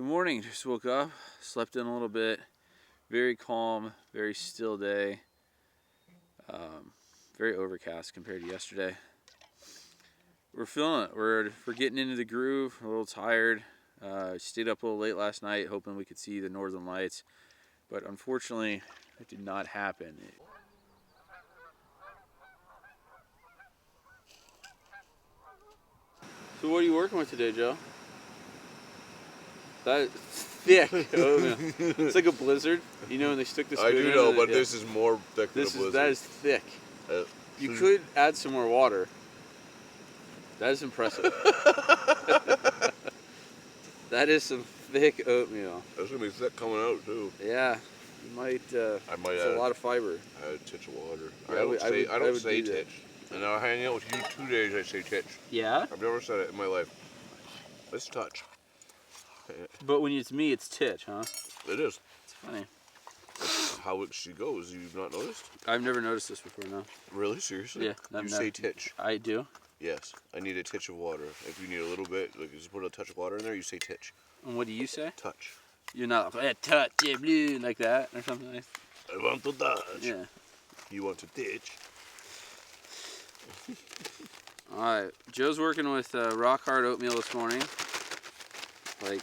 Good morning. Just woke up, slept in a little bit. Very calm, very still day. Very overcast compared to yesterday. We're feeling it. We're getting into the groove. A little tired. Stayed up a little late last night, hoping we could see the northern lights, but unfortunately, it did not happen. So what are you working with today, Joe? That is thick oatmeal. It's like a blizzard. You know when they stick the spoon in? I do know, but this is more thick than a blizzard. That is thick. You could add some more water. That is impressive. That is some thick oatmeal. That's gonna be thick coming out too. Yeah, you might. I might it's add a lot of fiber. Add a titch of water. Yeah, I don't say titch. And now hanging out with you 2 days, I say titch. Yeah. I've never said it in my life. It's touch. But when it's me, it's titch, huh? It is. It's funny. That's how she goes. You've not noticed? I've never noticed this before, no. Really? Seriously? Yeah. You say titch. I do? Yes. I need a titch of water. If you need a little bit, like just put a touch of water in there, you say titch. And what do you say? Touch. You're not like, touch, yeah, blue, like that, or something like that? I want to touch. Yeah. You want to titch. Alright, Joe's working with rock hard oatmeal this morning. Like,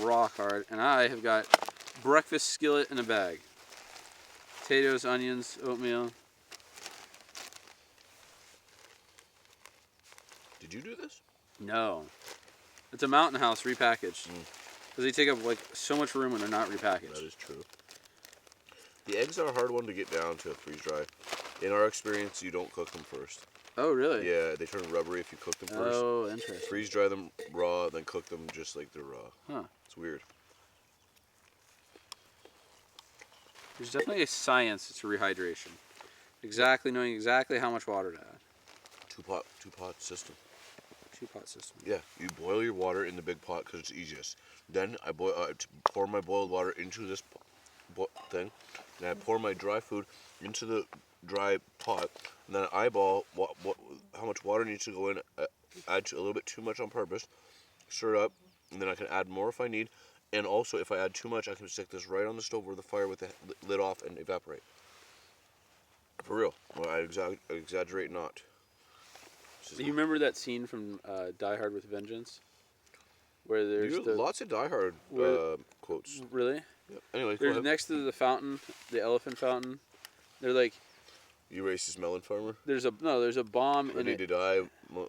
rock hard. And I have got breakfast skillet in a bag. Potatoes, onions, oatmeal. Did you do this? No. It's a Mountain House repackaged. Because they take up like so much room when they're not repackaged. That is true. The eggs are a hard one to get down to freeze dry. In our experience, you don't cook them first. Oh, really? Yeah, they turn rubbery if you cook them first. Oh, interesting. Freeze dry them raw, then cook them just like they're raw. Huh. It's weird. There's definitely a science to rehydration. Knowing exactly how much water to add. Two-pot system. Two-pot system. Yeah, you boil your water in the big pot because it's easiest. Then I pour my boiled water into this thing, and I pour my dry food into the dry pot, and then I eyeball how much water needs to go in, add a little bit too much on purpose, stir it up, and then I can add more if I need, and also if I add too much, I can stick this right on the stove over the fire with the lid off and evaporate. For real. Well, I exaggerate not. You remember that scene from Die Hard with Vengeance? Where there's lots of Die Hard quotes. Really? Yep. Anyway, there's next to the fountain, the elephant fountain. They're like, you racist melon farmer. There's a bomb in it. Ready to die,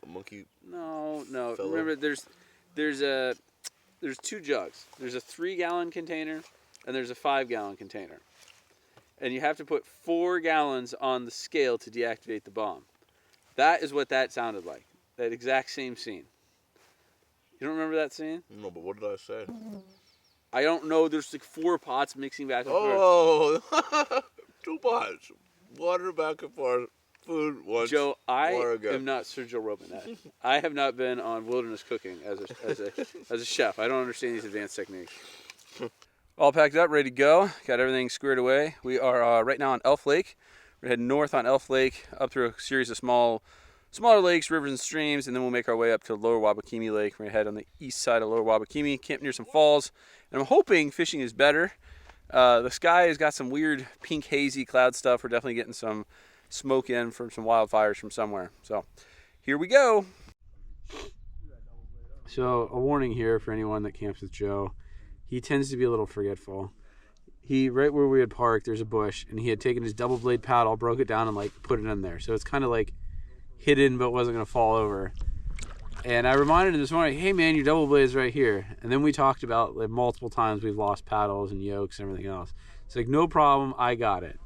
monkey. No. Fellow. Remember, there's 2 jugs. There's a 3-gallon container, and there's a 5-gallon container, and you have to put 4 gallons on the scale to deactivate the bomb. That is what that sounded like. That exact same scene. You don't remember that scene? No, but what did I say? I don't know. There's like 4 pots mixing back and forth. Oh, 2 pots. Water back and forth. Food once. Joe, I again. am not Sir Joe Robinet. I have not been on wilderness cooking as a chef. I don't understand these advanced techniques. All packed up, ready to go. Got everything squared away. We are right now on Elf Lake. We're heading north on Elf Lake, up through a series of smaller lakes, rivers, and streams, and then we'll make our way up to Lower Wabakimi Lake. We're going to head on the east side of Lower Wabakimi, camp near some falls, and I'm hoping fishing is better. The sky has got some weird pink hazy cloud stuff. We're definitely getting some smoke in from some wildfires from somewhere. So here we go. So a warning here for anyone that camps with Joe. He tends to be a little forgetful. Right where we had parked, there's a bush, and he had taken his double blade paddle, broke it down, and like put it in there. So it's kind of like hidden, but wasn't gonna fall over. And I reminded him this morning, hey man, your double blade is right here. And then we talked about like multiple times we've lost paddles and yokes and everything else. It's like, no problem, I got it.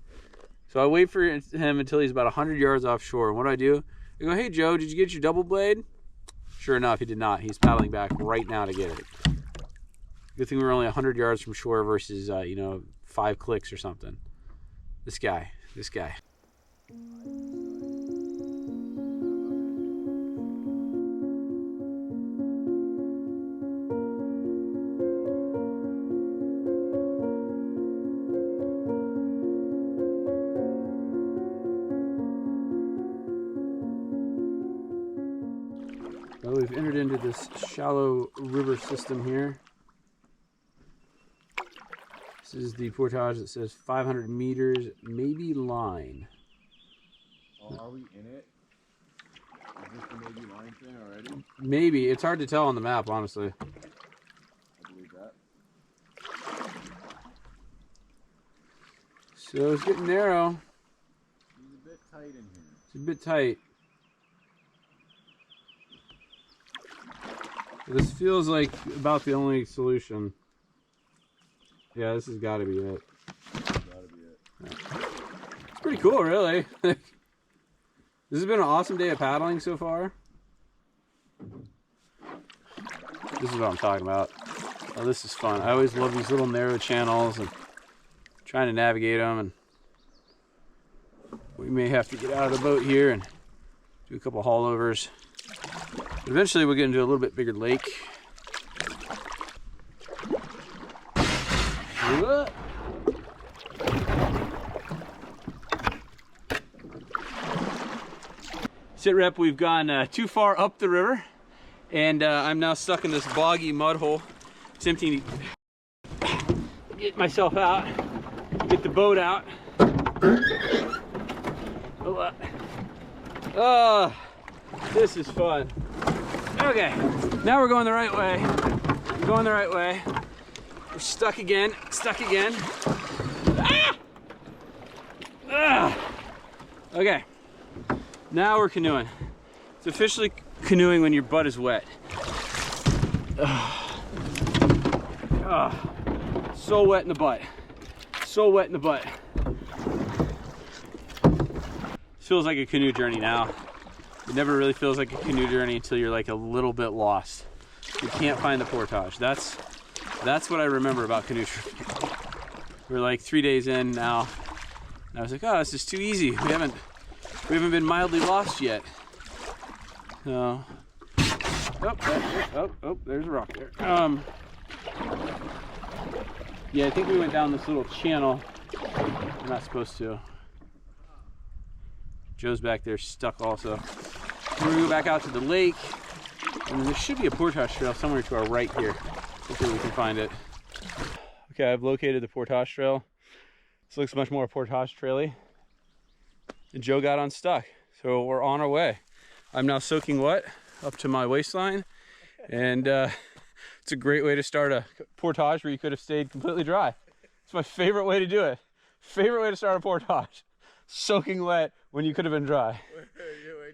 So I wait for him until he's about 100 yards offshore. And what do? I go, hey Joe, did you get your double blade? Sure enough, he did not. He's paddling back right now to get it. Good thing we were only 100 yards from shore versus, 5 clicks or something. This guy. Well, we've entered into this shallow river system here. This is the portage that says 500 meters, maybe line. Oh, are we in it? Is this the maybe line thing already? Maybe. It's hard to tell on the map, honestly. I believe that. So it's getting narrow. It's a bit tight in here. It's a bit tight. This feels like about the only solution. Yeah, this has got to be it. Gotta be it. Yeah. It's pretty cool, really. This has been an awesome day of paddling so far. This is what I'm talking about. Oh, this is fun. I always love these little narrow channels and trying to navigate them. And we may have to get out of the boat here and do a couple haulovers. Eventually we'll get into a little bit bigger lake. Sit rep, we've gone too far up the river, and I'm now stuck in this boggy mud hole. It's empty. Get myself out, get the boat out. Oh, this is fun. Okay, now we're going the right way. We're going the right way. We're stuck again, stuck again. Ah! Ah! Okay, now we're canoeing. It's officially canoeing when your butt is wet. So wet in the butt. So wet in the butt. Feels like a canoe journey now. It never really feels like a canoe journey until you're like a little bit lost. You can't find the portage. That's what I remember about canoe tripping. We're like 3 days in now. And I was like, oh, this is too easy. We haven't been mildly lost yet. So, oh, there's a rock there. Yeah, I think we went down this little channel. We're not supposed to. Joe's back there stuck also. We're gonna go back out to the lake. And there should be a portage trail somewhere to our right here. Hopefully we can find it. Okay, I've located the portage trail. This looks much more portage traily. And Joe got unstuck, so we're on our way. I'm now soaking wet up to my waistline, and it's a great way to start a portage where you could have stayed completely dry. It's my favorite way to do it. Favorite way to start a portage. Soaking wet when you could have been dry. When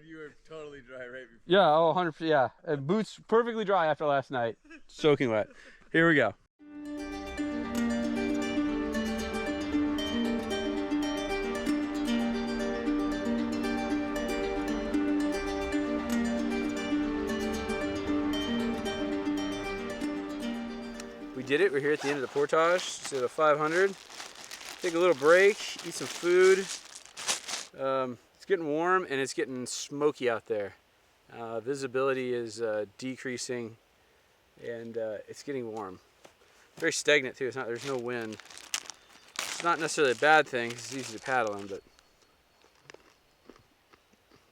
you were totally dry right before. Yeah, oh, 100%, yeah. Boots perfectly dry after last night. Soaking wet. Here we go. We did it. We're here at the end of the portage. It's at a 500. Take a little break, eat some food. It's getting warm and it's getting smoky out there. Visibility is decreasing, and it's getting warm. Very stagnant too. There's no wind. It's not necessarily a bad thing. It's easy to paddle in, but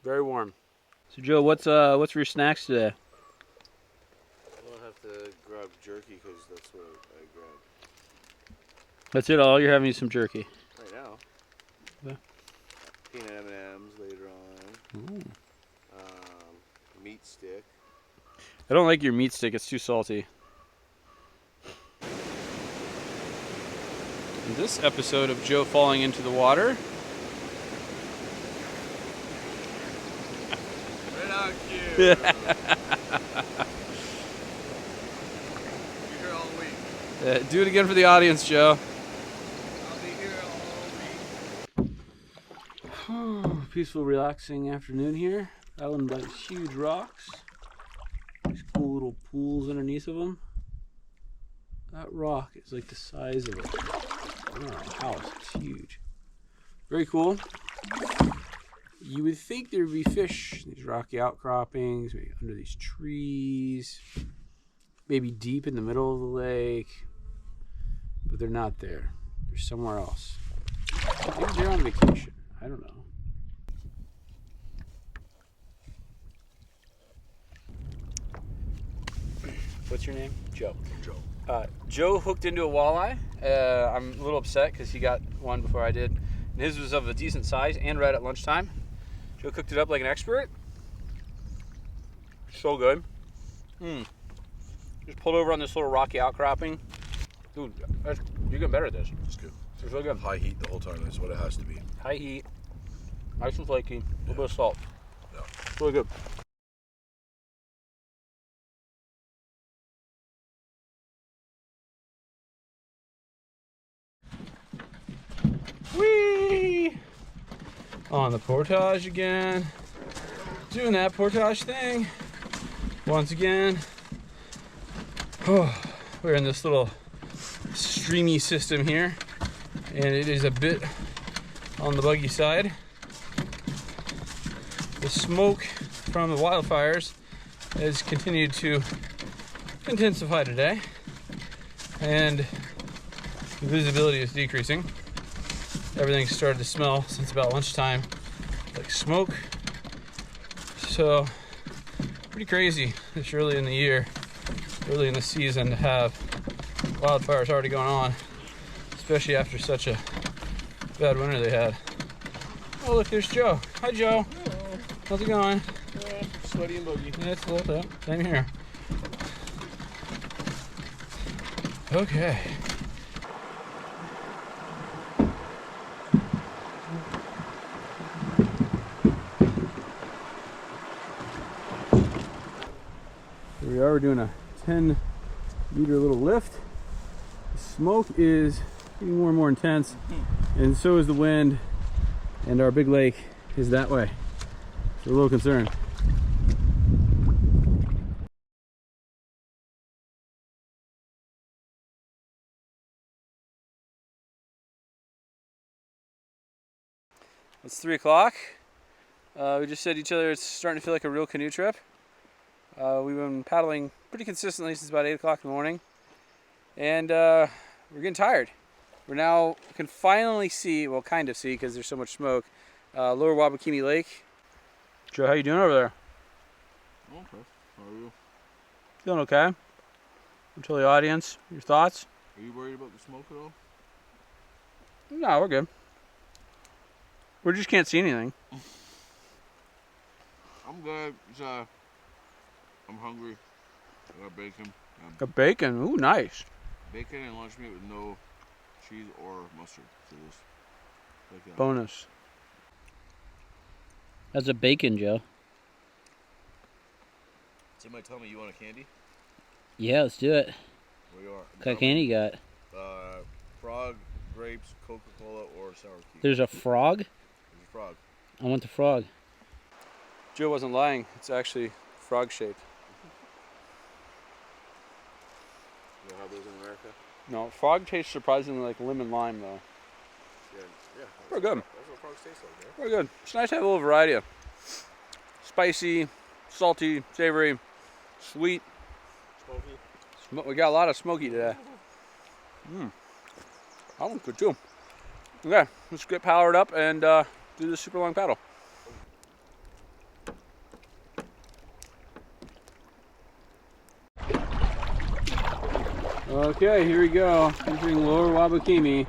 very warm. So Joe, what's for your snacks today? We'll have to grab jerky because that's what I grabbed. That's it. All you're having is some jerky. Right now. Yeah. Peanut M&Ms later on. Ooh. Meat stick. I don't like your meat stick. It's too salty. In this episode of Joe falling into the water. Right on cue. You're here all week. Do it again for the audience, Joe. I'll be here all week. Peaceful, relaxing afternoon here. Paddling by these huge rocks. These cool little pools underneath of them. That rock is like the size of a house. It's huge. Very cool. You would think there would be fish, these rocky outcroppings, maybe under these trees, maybe deep in the middle of the lake, but they're not there. They're somewhere else. Maybe they're on vacation. I don't know. What's your name? Joe. Joe. Joe hooked into a walleye. I'm a little upset because he got one before I did. And his was of a decent size and right at lunchtime. Joe cooked it up like an expert. So good. Just pulled over on this little rocky outcropping. Dude, you're getting better at this. It's good. It's really good. High heat the whole time. That's what it has to be. High heat, nice and flaky, a little bit of salt. Yeah. It's really good. Whee! On the portage again. Doing that portage thing. Once again. Oh, we're in this little streamy system here. And it is a bit on the buggy side. The smoke from the wildfires has continued to intensify today. And the visibility is decreasing. Everything started to smell since about lunchtime, like smoke. So, pretty crazy this early in the year, early in the season to have wildfires already going on, especially after such a bad winter they had. Oh look, there's Joe. Hi Joe. Hello. How's it going? Sweaty and buggy. Yeah, it's a little bit. Same here. Okay. Here we are, we're doing a 10-meter little lift. The smoke is getting more and more intense, and so is the wind, and our big lake is that way. So we're a little concerned. It's 3 o'clock. We just said to each other it's starting to feel like a real canoe trip. We've been paddling pretty consistently since about 8 o'clock in the morning. And we're getting tired. We now can finally see, well kind of see because there's so much smoke, lower Wabakimi Lake. Joe, how you doing over there? Okay. How are you? Feeling okay? Tell the audience your thoughts. Are you worried about the smoke at all? No, we're good. We just can't see anything. I'm good. I'm hungry. I got bacon. Got bacon. Ooh, nice. Bacon and lunch meat with no cheese or mustard. So this, like that. Bonus. That's a bacon, Joe. Somebody tell me you want a candy? Yeah, let's do it. Where you are? What kind of candy you got? Frog, grapes, Coca-Cola, or sour tea. There's a frog? There's a frog. I want the frog. Joe wasn't lying. It's actually frog shaped. You know how those in America? No, frog tastes surprisingly like lemon lime though. Yeah. We're good. That's what frogs taste like, man. We're good. It's nice to have a little variety of spicy, salty, savory, sweet. Smoky. We got a lot of smoky today. That one's good too. Okay, let's get powered up and do this super long paddle. Okay, here we go. Entering lower Wabakimi.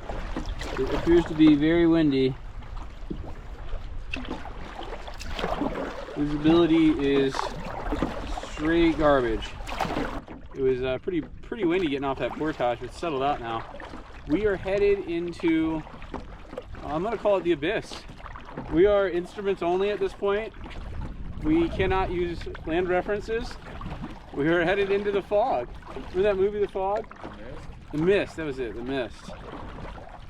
It appears to be very windy. Visibility is straight garbage. It was pretty windy getting off that portage, but it's settled out now. We are headed into, I'm gonna call it the abyss. We are instruments only at this point. We cannot use land references. We are headed into the fog. Remember that movie, The Fog? The Mist, that was it, The Mist.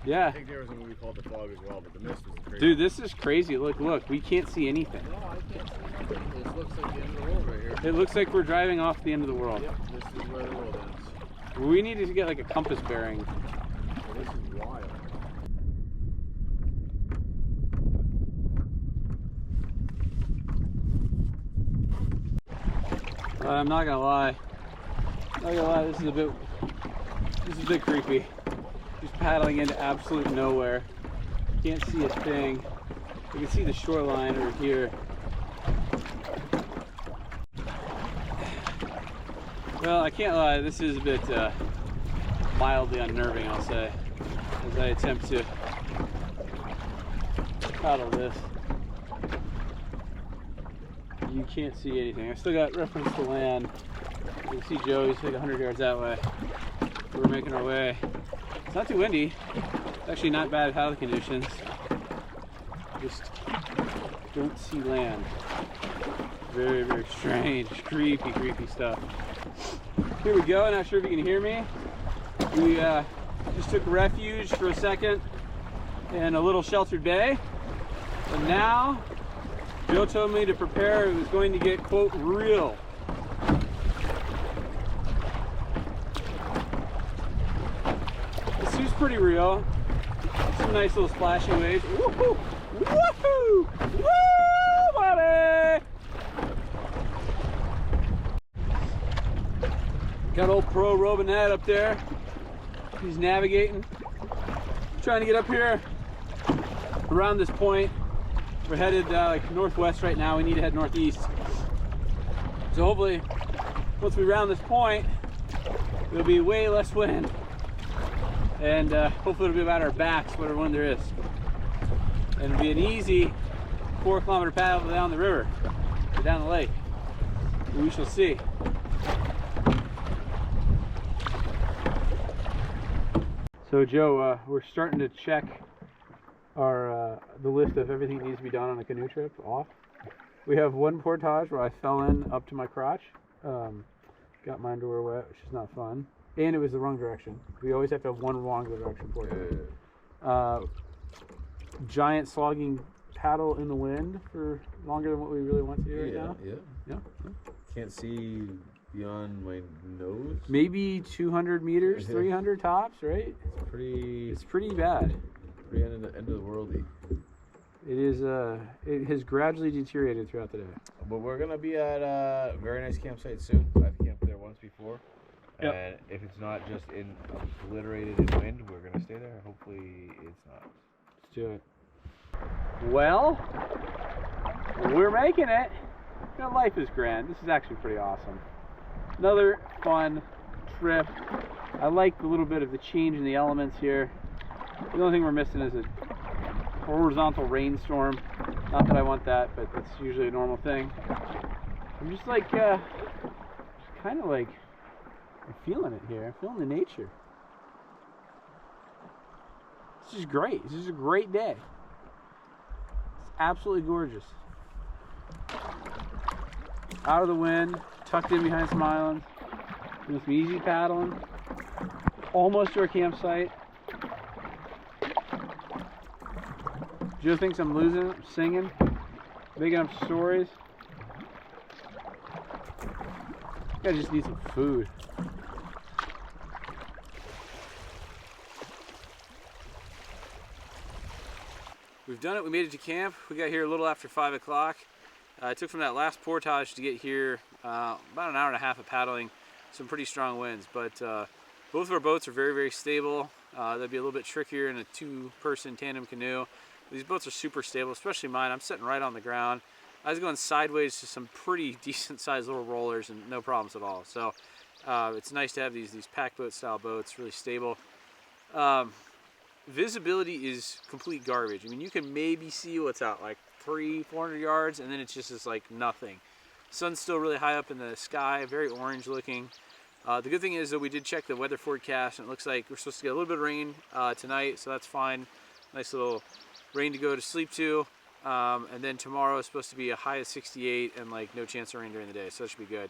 Yeah. I think there was a movie called The Fog as well, but The Mist was the crazy. Dude, this is crazy. Look, we can't see anything. No, I can't see nothing. This looks like the end of the world right here. It looks like we're driving off the end of the world. Yep, this is where the world ends. We need to get like a compass bearing. Well, this is wild. I'm not gonna lie. This is a bit creepy. Just paddling into absolute nowhere. Can't see a thing. You can see the shoreline over here. Well, I can't lie, this is a bit mildly unnerving, I'll say, as I attempt to paddle this. You can't see anything. I still got reference to land. You can see Joe, he's like 100 yards that way. We're making our way. It's not too windy. It's actually not bad paddle conditions. Just don't see land. Very, very strange, creepy stuff. Here we go, not sure if you can hear me. We just took refuge for a second in a little sheltered bay. And now, Joe told me to prepare. It was going to get, quote, real. This seems pretty real. Some nice little splashy waves. Woohoo! Woohoo! Woo, buddy! Got old pro Robinet up there. He's navigating. Trying to get up here around this point. We're headed like northwest right now. We need to head northeast. So hopefully, once we round this point, there'll be way less wind. And hopefully it'll be about our backs, whatever wind there is. And it'll be an easy 4-kilometer paddle down the river, or down the lake. We shall see. So Joe, we're starting to check our the list of everything that needs to be done on a canoe trip off. We have one portage where I fell in up to my crotch, got my underwear wet, which is not fun, and it was the wrong direction. We always have to have one wrong direction portage. Giant slogging paddle in the wind for longer than what we really want to do right now. Yeah. Can't see beyond my nose. Maybe 200 meters, 300 tops, right? It's pretty bad. Pretty end of the worldy. It is. It has gradually deteriorated throughout the day. But we're gonna be at a very nice campsite soon. I've camped there once before. Yep. And if it's not just obliterated in wind, we're gonna stay there. Hopefully it's not. Let's do it. Well, we're making it. You know, life is grand. This is actually pretty awesome. Another fun trip. I like a little bit of the change in the elements here. The only thing we're missing is a horizontal rainstorm. Not that I want that, but that's usually a normal thing. I'm just like, kind of like, I'm feeling it here. I'm feeling the nature. This is great. This is a great day. It's absolutely gorgeous. Out of the wind, tucked in behind some islands, doing some easy paddling. Almost to our campsite. Joe thinks I'm losing it, I'm singing, making up stories. I just need some food. We've done it, we made it to camp. We got here a little after 5 o'clock. It took from that last portage to get here about an hour and a half of paddling, some pretty strong winds, but both of our boats are very, very stable. That'd be a little bit trickier in a 2-person tandem canoe. These boats are super stable, especially mine. I'm sitting right on the ground. I was going sideways to some pretty decent sized little rollers and no problems at all. So it's nice to have these pack boat style boats, really stable. Visibility is complete garbage. I mean, you can maybe see what's out like 300-400 yards, and then it's just like nothing. Sun's still really high up in the sky, very orange looking. The good thing is that we did check the weather forecast, and it looks like we're supposed to get a little bit of rain tonight, so that's fine. Nice little rain to go to sleep to. And then tomorrow is supposed to be a high of 68 and like no chance of rain during the day, so that should be good.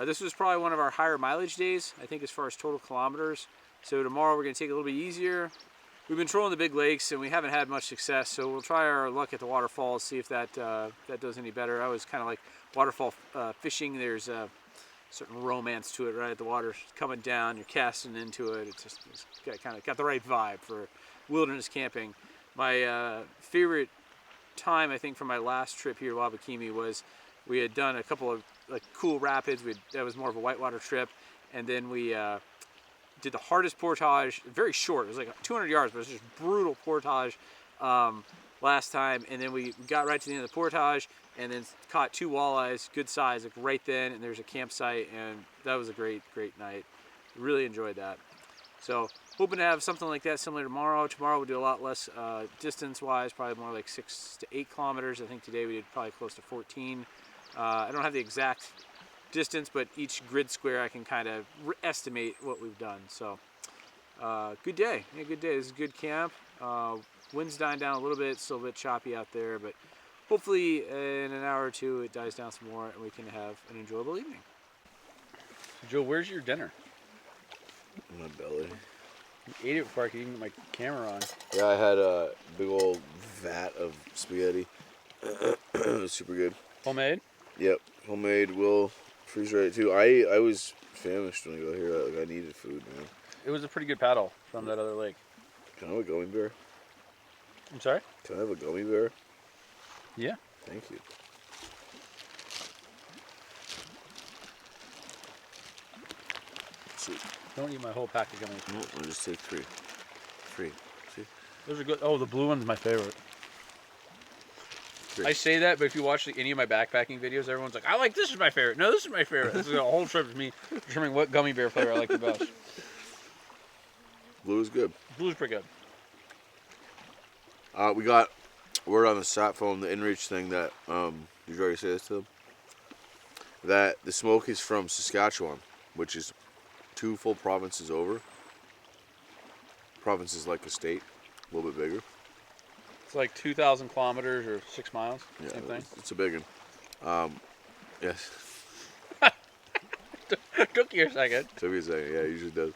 This was probably one of our higher mileage days, I think, as far as total kilometers. So tomorrow we're going to take it a little bit easier. We've been trolling the big lakes and we haven't had much success, so we'll try our luck at the waterfalls, see if that does any better. I always kind of like waterfall fishing. There's a certain romance to it, right? The water's coming down, you're casting into it. It's got the right vibe for wilderness camping. My favorite time, I think, from my last trip here to Wabakimi was we had done a couple of like cool rapids. That was more of a whitewater trip, and then we did the hardest portage, very short. It was like 200 yards, but it was just brutal portage last time. And then we got right to the end of the portage, and then caught 2 walleyes, good size, like right then. And there's a campsite, and that was a great night. Really enjoyed that. So hoping to have something like that similar tomorrow. Tomorrow we'll do a lot less distance-wise, probably more like 6 to 8 kilometers. I think today we did probably close to 14. I don't have the exact distance, but each grid square I can kind of estimate what we've done. So good day. Yeah, good day. This is a good camp. Wind's dying down a little bit. It's still a bit choppy out there, but hopefully in an hour or two it dies down some more and we can have an enjoyable evening. So Joe, where's your dinner? My belly. You ate it before I could even get my camera on. Yeah, I had a big old vat of spaghetti. It was super good. Homemade? Yep, homemade. Will freeze right too. I was famished when I got here. Like I needed food, man. It was a pretty good paddle from that other lake. Can I have a gummy bear? I'm sorry? Can I have a gummy bear? Yeah. Thank you. Sweet. Don't eat my whole pack of gummies. No, I'll just take 3. 3. See? Those are good. Oh, the blue one's my favorite. 3. I say that, but if you watch any of my backpacking videos, everyone's like, I like this is my favorite. No, this is my favorite. This is a whole trip of me determining what gummy bear flavor I like the best. Blue is good. Blue's pretty good. We got word on the sat phone, the inReach thing that, did you already say this to them? That the smoke is from Saskatchewan, which is 2 full provinces over. Province is like a state, a little bit bigger. It's like 2,000 kilometers or 6 miles. Yeah, Same thing. it's a big one. Yes. Took you a second. Took me a second. Yeah, it usually does.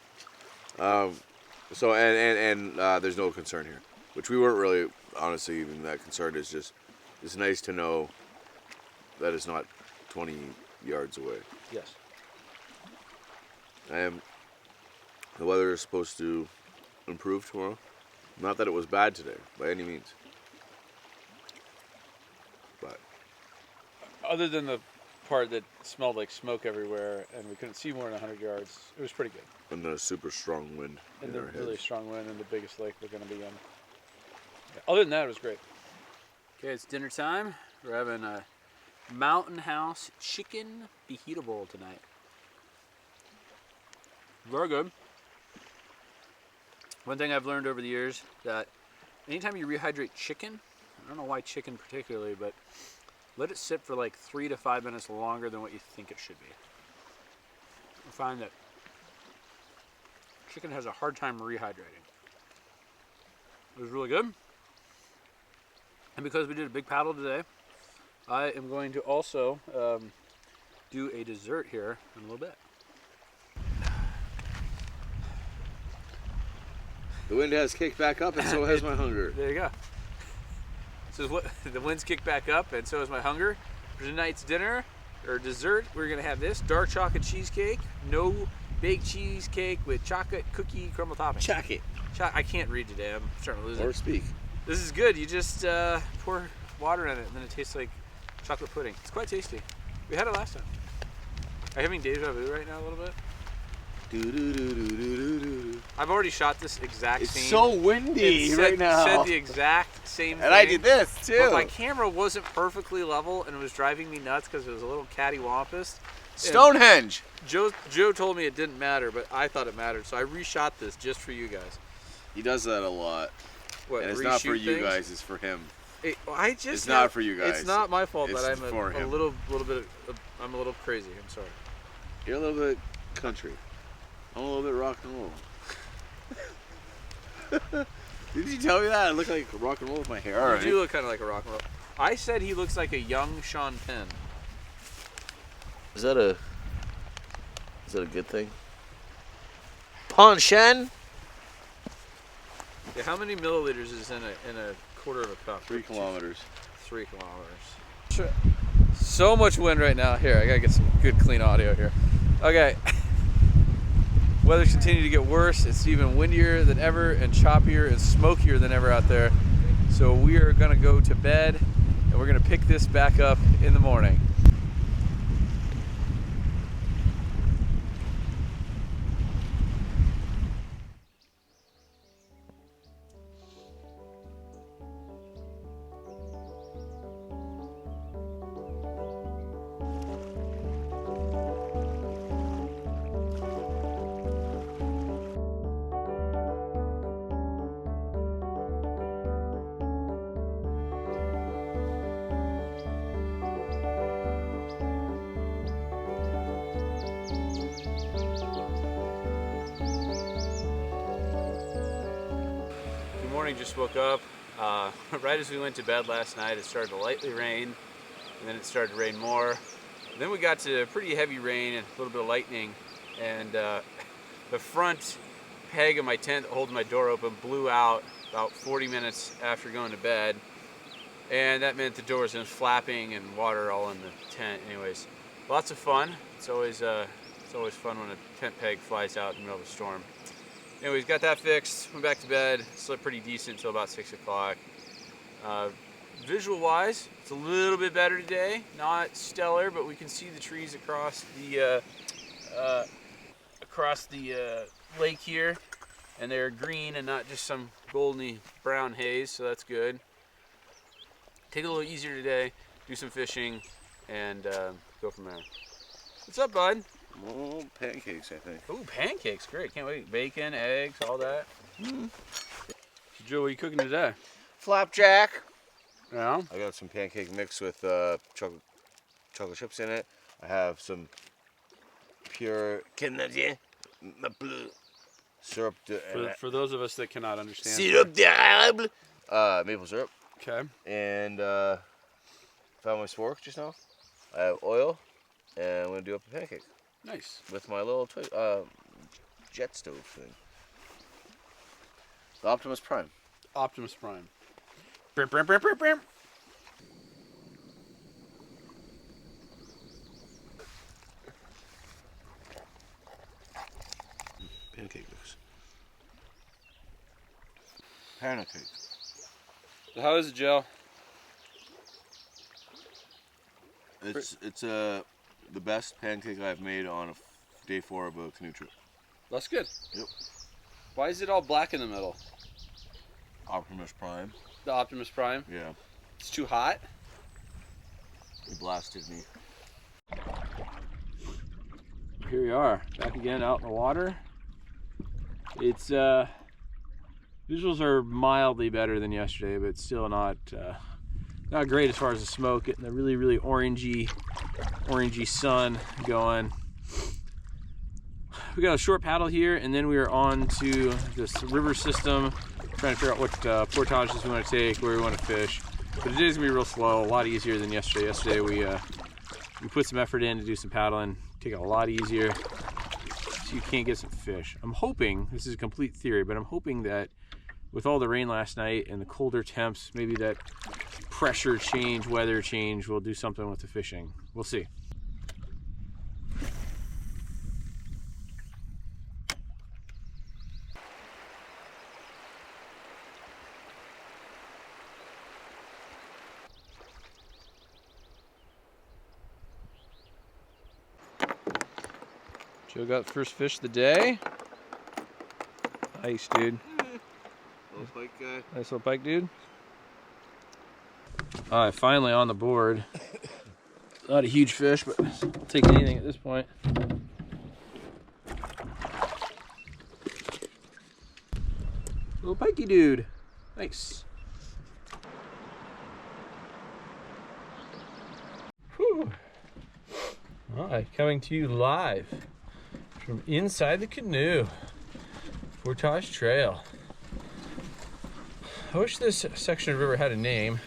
So and there's no concern here, which we weren't really honestly even that concerned. It's just it's nice to know that it's not 20 yards away. Yes. And the weather is supposed to improve tomorrow. Not that it was bad today by any means, but Other than the part that smelled like smoke everywhere and we couldn't see more than 100 yards, it was pretty good. and the super strong wind And in the our heads. really strong wind and the biggest lake we're going to be in. Yeah, other than that, it was great. Okay, it's dinner time. We're having a Mountain House chicken fajita bowl tonight. Very good. One thing I've learned over the years that anytime you rehydrate chicken, I don't know why chicken particularly, but let it sit for like 3 to 5 minutes longer than what you think it should be. I find that chicken has a hard time rehydrating. It was really good. And because we did a big paddle today, I am going to also do a dessert here in a little bit. The wind has kicked back up, and so has my hunger. There you go. So what, the wind's kicked back up, and so is my hunger. For tonight's dinner, or dessert, we're going to have this dark chocolate cheesecake. No baked cheesecake with chocolate cookie crumble topping. Chocolate. I can't read today. I'm starting to lose Or it. speak. This is good. You just pour water in it, and then it tastes like chocolate pudding. It's quite tasty. We had it last time. Are you having deja vu right now a little bit? I've already shot this exact It's scene. so windy It right now. said the exact same thing. And I did this too. But my camera wasn't perfectly level, and it was driving me nuts because it was a little cattywampus. Stonehenge. Joe told me it didn't matter, but I thought it mattered, so I reshot this just for you guys. He does that a lot. What, And it's not for reshoot you things? guys, it's for him. It's not for you guys. It's not my fault It's that I'm for a him. little bit. I'm a little crazy. I'm sorry. You're a little bit country. I'm a little bit rock and roll. Did you tell me that? I look like rock and roll with my hair. All You right. do look kind of like a rock and roll. I said he looks like a young Sean Penn. Is that a good thing? Pon Shen? Yeah, how many milliliters is in a quarter of a cup? 3 kilometers. 3 kilometers. So much wind right now. Here, I gotta get some good clean audio here. Okay. Weather's continuing to get worse. It's even windier than ever and choppier and smokier than ever out there. So we are gonna go to bed and we're gonna pick this back up in the morning. morning, just woke up. Right as we went to bed last night, it started to lightly rain, and then it started to rain more. Then we got to pretty heavy rain and a little bit of lightning, and the front peg of my tent that holds my door open blew out about 40 minutes after going to bed, and that meant the doors was flapping and water all in the tent. Anyways, lots of fun. It's always fun when a tent peg flies out in the middle of a storm. Anyways, got that fixed, went back to bed, slept pretty decent until about 6 o'clock. Visual wise, it's a little bit better today. Not stellar, but we can see the trees across the lake here, and they're green and not just some golden brown haze, so that's good. Take it a little easier today, do some fishing, and go from there. What's up, bud? Well, pancakes, I think. Ooh, pancakes, great, can't wait. Bacon, eggs, all that. So Joe, what are you cooking today? Flapjack. Yeah? I got some pancake mix with chocolate chips in it. I have some pure Canadian syrup. For those of us that cannot understand. Syrup d'érable. Maple syrup. Okay. And found my spork just now. I have oil, and I'm gonna do up a pancake Nice. with my little jet stove thing. The Optimus Prime. Optimus Prime. Brim, brim, brim, brim, brim. Pancake mix. Pancake. How is it, Joe? It's the best pancake I've made on a day 4 of a canoe trip. That's good. Yep. Why is it all black in the middle? Optimus Prime. The Optimus Prime? Yeah. It's too hot? He blasted me. Here we are, back again out in the water. It's visuals are mildly better than yesterday, but still not great as far as the smoke. Getting the really orangey sun going. We got a short paddle here, and then we are on to this river system, trying to figure out what portages we want to take, where we want to fish. But today's gonna be real slow, a lot easier than yesterday. Yesterday we put some effort in to do some paddling, take it a lot easier, so you can't get some fish. I'm hoping, this is a complete theory, but I'm hoping that with all the rain last night and the colder temps, maybe that pressure change, weather change will do something with the fishing. We'll see. Joe got the first fish of the day. Nice, dude. Little pike guy. Nice little pike, dude. Finally on the board. Not a huge fish, but I'll take anything at this point. Little pikey dude. Nice. Whew. All right, coming to you live from inside the canoe. Portage Trail. I wish this section of river had a name.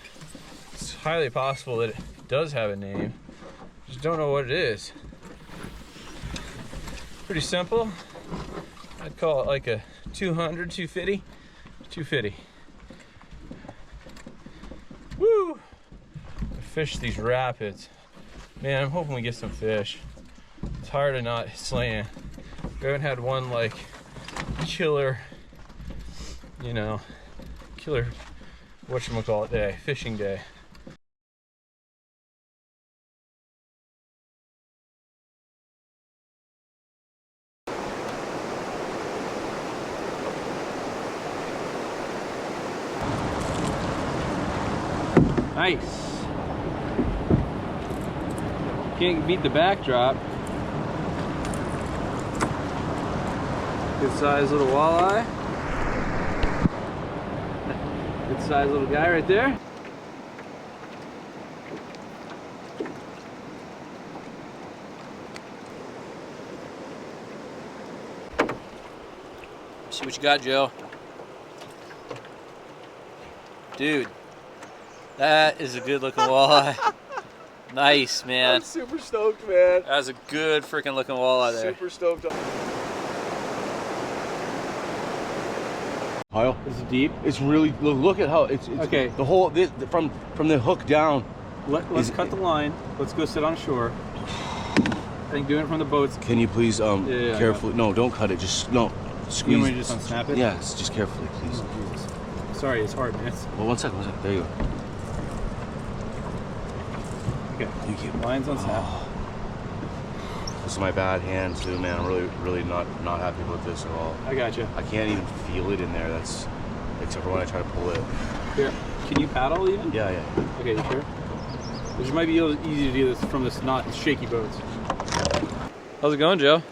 It's highly possible that it does have a name. Just don't know what it is. Pretty simple. I'd call it like a 200, 250, 250. Woo! I fish these rapids. Man, I'm hoping we get some fish. It's hard to not slaying. We haven't had one like killer, killer, whatchamacallit day, fishing day. Nice. Can't beat the backdrop. Good sized little walleye. Good sized little guy right there. See what you got, Joe. Dude, that is a good looking walleye. Nice, man. I'm super stoked, man. That was a good freaking looking walleye there. Super stoked. Kyle, Is it deep? it's really look at how it's Okay. The whole from the hook down. Let's cut the line. Let's go sit on shore. I think doing it from the boats. Can you please yeah, carefully? No, don't cut it. Just no. Squeeze. You want me to just unsnap it? Yes, just carefully, please. Oh, Jesus. Sorry, it's hard, man. Well, one second. There you go. Okay. Thank you. Line's on snap. This is my bad hand too, man. I'm really not happy about this at all. I got you. I can't even feel it in there. That's except for when I try to pull it. Here, can you paddle even? Yeah. Okay, you sure? Which might be easy to do this from this not shaky boats. How's it going, Joe?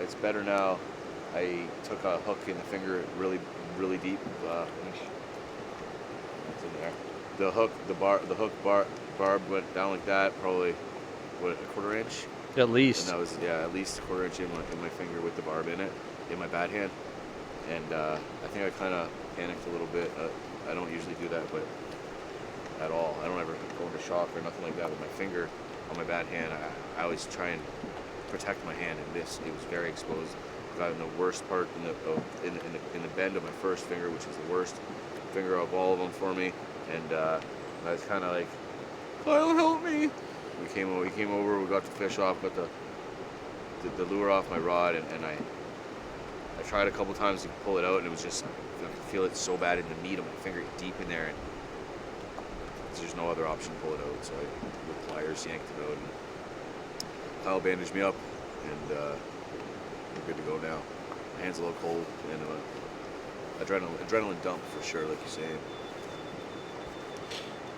It's better now. I took a hook in the finger really deep. It's in there. The hook barb went down like that, probably what, a quarter inch. At least. And that was at least a quarter inch in my finger with the barb in it, in my bad hand. And I think I kind of panicked a little bit. I don't usually do that, but at all. I don't ever go into shock or nothing like that with my finger on my bad hand. I always try and protect my hand, and it was very exposed. Got in the worst part in the bend of my first finger, which is the worst finger of all of them for me. And I was kind of like, Kyle, help me. He came over. We got the fish off, got the lure off my rod, and I tried a couple times to pull it out, and it was just, I could feel it so bad in the meat of my finger, deep in there, and there's no other option to pull it out. So I, with pliers, yanked it out, and Kyle bandaged me up, and we're good to go now. My hand's a little cold, and adrenaline dump for sure, like you're saying.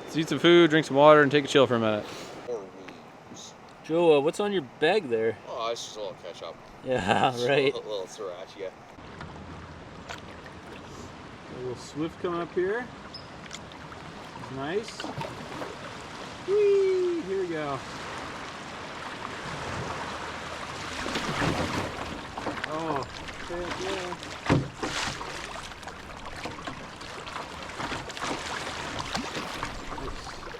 Let's eat some food, drink some water, and take a chill for a minute. Joe, what's on your bag there? Oh, it's just a little ketchup. Yeah, right. A little sriracha. A little swift coming up here. Nice. Whee! Here we go. Oh, heck yeah.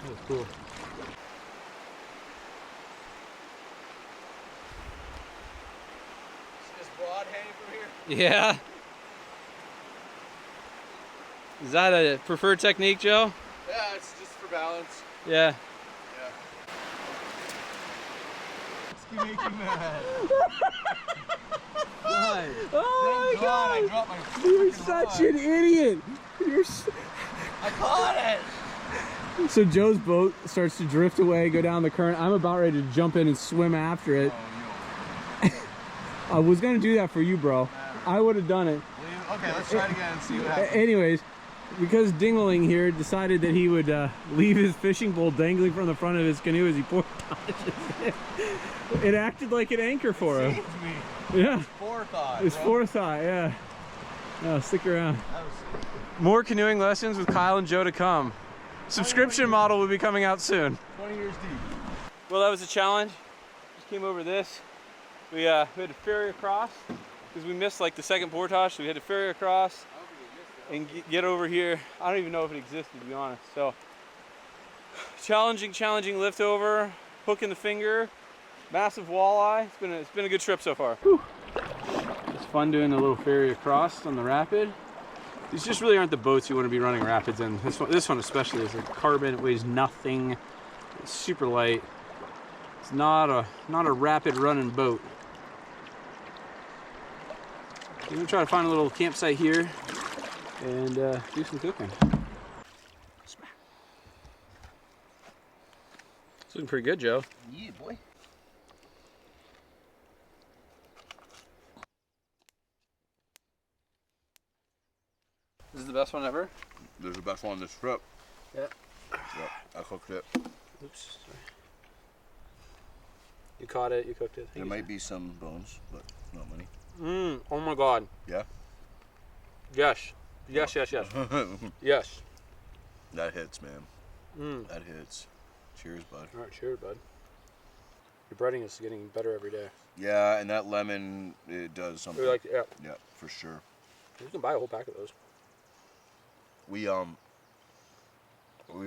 That was cool. Yeah. Is that a preferred technique, Joe? Yeah, it's just for balance. Yeah. You make me mad. Why? Oh my God! I dropped my You're freaking such rod. an idiot. I caught it. So Joe's boat starts to drift away, go down the current. I'm about ready to jump in and swim after it. Oh, I was gonna do that for you, bro. I would have done it. okay, let's try it again and see what happens. Anyways, because Dingling here decided that he would leave his fishing pole dangling from the front of his canoe as he portages it. It acted like an anchor for him. Saved me. Yeah. Forethought. It's bro. forethought, yeah. No, stick around. That was More canoeing lessons with Kyle and Joe to come. Subscription model will be coming out soon. 20 years deep. Well, that was a challenge. Just came over this. We had to ferry across because we missed like the second portage, so we had to ferry across and get over here. I don't even know if it existed, to be honest. So challenging lift over, hook in the finger, massive walleye. It's been a good trip so far. Whew. It's fun doing the little ferry across on the rapid. These just really aren't the boats you want to be running rapids in. This one especially is like carbon. It weighs nothing. It's super light. It's not a rapid running boat. I'm gonna try to find a little campsite here and do some cooking. It's looking pretty good, Joe. Yeah, boy. This is the best one ever. This is the best one on this trip. Yeah. Yep, I cooked it. Oops. Sorry. You caught it. You cooked it. There might be some bones, but not many. Oh my God. Yeah? Yes. Yes. Yes. That hits, man. That hits. Cheers, bud. All right. Cheers, bud. Your breading is getting better every day. Yeah, and that lemon, it does something. Yeah. Yeah, for sure. You can buy a whole pack of those. we